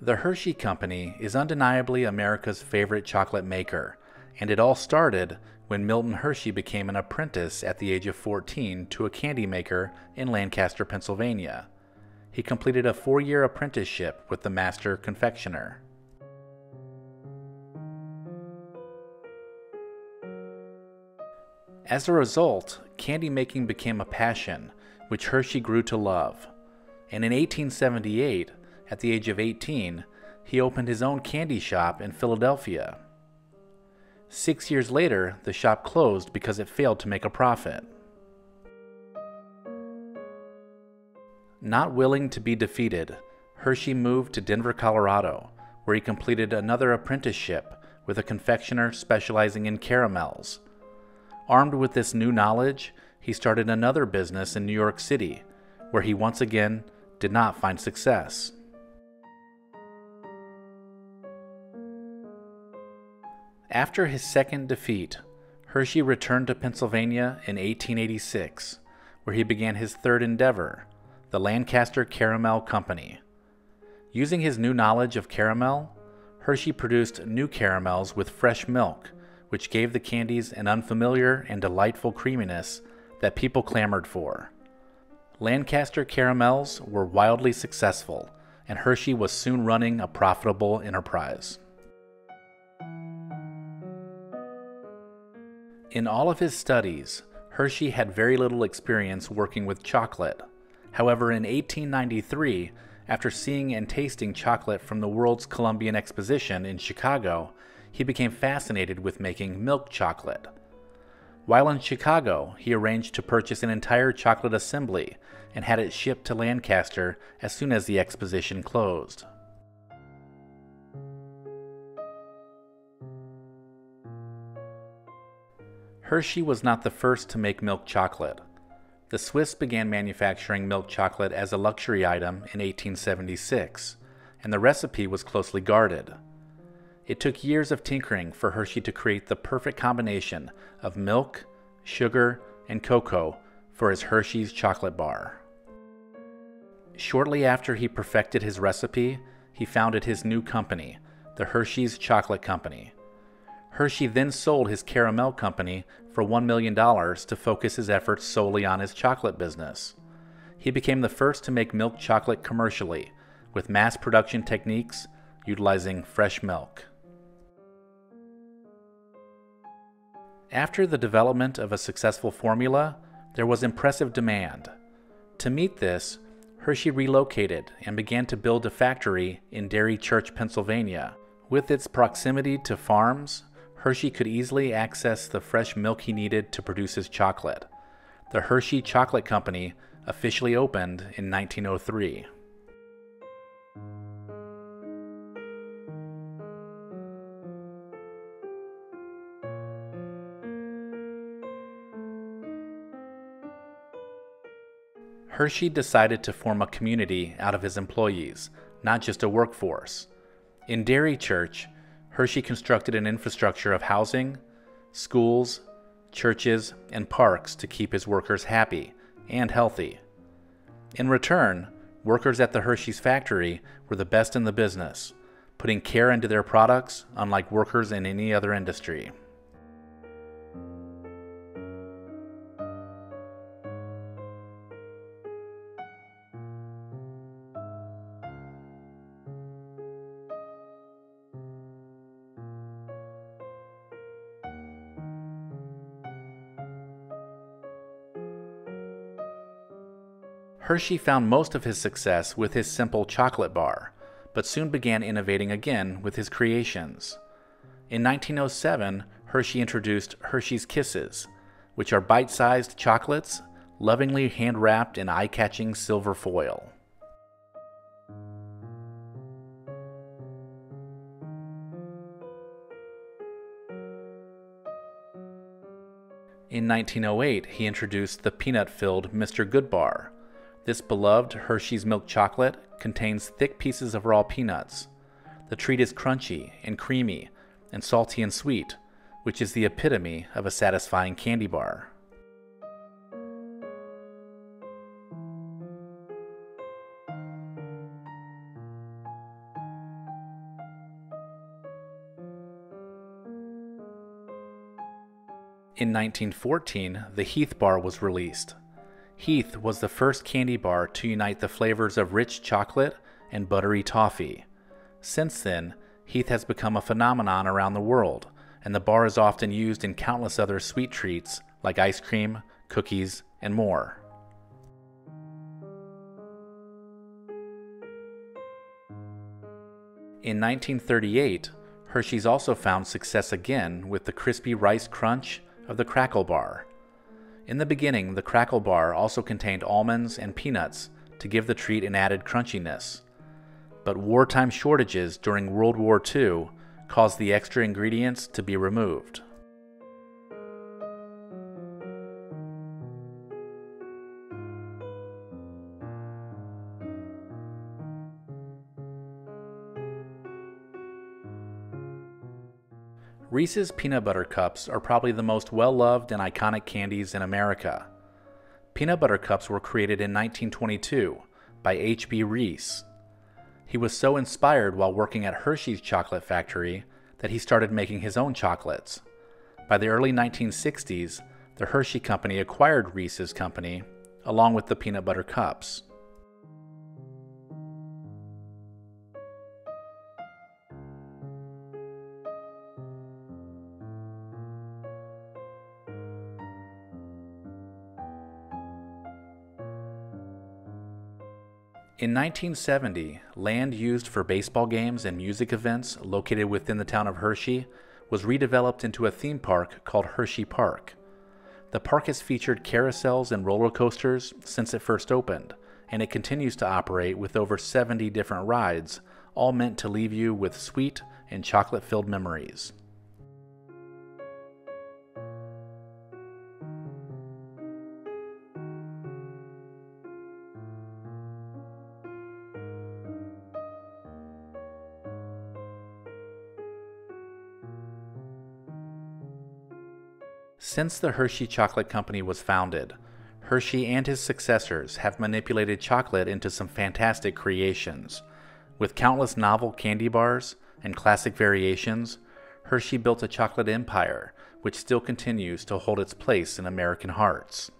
The Hershey Company is undeniably America's favorite chocolate maker, and it all started when Milton Hershey became an apprentice at the age of 14 to a candy maker in Lancaster, Pennsylvania. He completed a 4-year apprenticeship with the master confectioner. As a result, candy making became a passion, which Hershey grew to love. And in 1878, at the age of 18, he opened his own candy shop in Philadelphia. 6 years later, the shop closed because it failed to make a profit. Not willing to be defeated, Hershey moved to Denver, Colorado, where he completed another apprenticeship with a confectioner specializing in caramels. Armed with this new knowledge, he started another business in New York City, where he once again did not find success. After his second defeat, Hershey returned to Pennsylvania in 1886, where he began his third endeavor, the Lancaster Caramel Company. Using his new knowledge of caramel, Hershey produced new caramels with fresh milk, which gave the candies an unfamiliar and delightful creaminess that people clamored for. Lancaster caramels were wildly successful, and Hershey was soon running a profitable enterprise. In all of his studies, Hershey had very little experience working with chocolate. However, in 1893, after seeing and tasting chocolate from the World's Columbian Exposition in Chicago, he became fascinated with making milk chocolate. While in Chicago, he arranged to purchase an entire chocolate assembly and had it shipped to Lancaster as soon as the exposition closed. Hershey was not the first to make milk chocolate. The Swiss began manufacturing milk chocolate as a luxury item in 1876, and the recipe was closely guarded. It took years of tinkering for Hershey to create the perfect combination of milk, sugar, and cocoa for his Hershey's chocolate bar. Shortly after he perfected his recipe, he founded his new company, the Hershey's Chocolate Company. Hershey then sold his caramel company for $1 million to focus his efforts solely on his chocolate business. He became the first to make milk chocolate commercially, with mass production techniques utilizing fresh milk. After the development of a successful formula, there was impressive demand. To meet this, Hershey relocated and began to build a factory in Dairy Church, Pennsylvania. With its proximity to farms, Hershey could easily access the fresh milk he needed to produce his chocolate. The Hershey Chocolate Company officially opened in 1903. Hershey decided to form a community out of his employees, not just a workforce. In Dairy Church, Hershey constructed an infrastructure of housing, schools, churches, and parks to keep his workers happy and healthy. In return, workers at the Hershey's factory were the best in the business, putting care into their products unlike workers in any other industry. Hershey found most of his success with his simple chocolate bar, but soon began innovating again with his creations. In 1907, Hershey introduced Hershey's Kisses, which are bite-sized chocolates lovingly hand-wrapped in eye-catching silver foil. In 1908, he introduced the peanut-filled Mr. Goodbar. This beloved Hershey's milk chocolate contains thick pieces of raw peanuts. The treat is crunchy and creamy and salty and sweet, which is the epitome of a satisfying candy bar. In 1914, the Heath bar was released. Heath was the first candy bar to unite the flavors of rich chocolate and buttery toffee. Since then, Heath has become a phenomenon around the world, and the bar is often used in countless other sweet treats like ice cream, cookies, and more. In 1938, Hershey's also found success again with the crispy rice crunch of the Crackle Bar. In the beginning, the Crackle Bar also contained almonds and peanuts to give the treat an added crunchiness. But wartime shortages during World War II caused the extra ingredients to be removed. Reese's Peanut Butter Cups are probably the most well-loved and iconic candies in America. Peanut Butter Cups were created in 1922 by H.B. Reese. He was so inspired while working at Hershey's chocolate factory that he started making his own chocolates. By the early 1960s, the Hershey Company acquired Reese's Company, along with the Peanut Butter Cups. In 1970, land used for baseball games and music events located within the town of Hershey was redeveloped into a theme park called Hershey Park. The park has featured carousels and roller coasters since it first opened, and it continues to operate with over 70 different rides, all meant to leave you with sweet and chocolate-filled memories. Since the Hershey Chocolate Company was founded, Hershey and his successors have manipulated chocolate into some fantastic creations. With countless novel candy bars and classic variations, Hershey built a chocolate empire which still continues to hold its place in American hearts.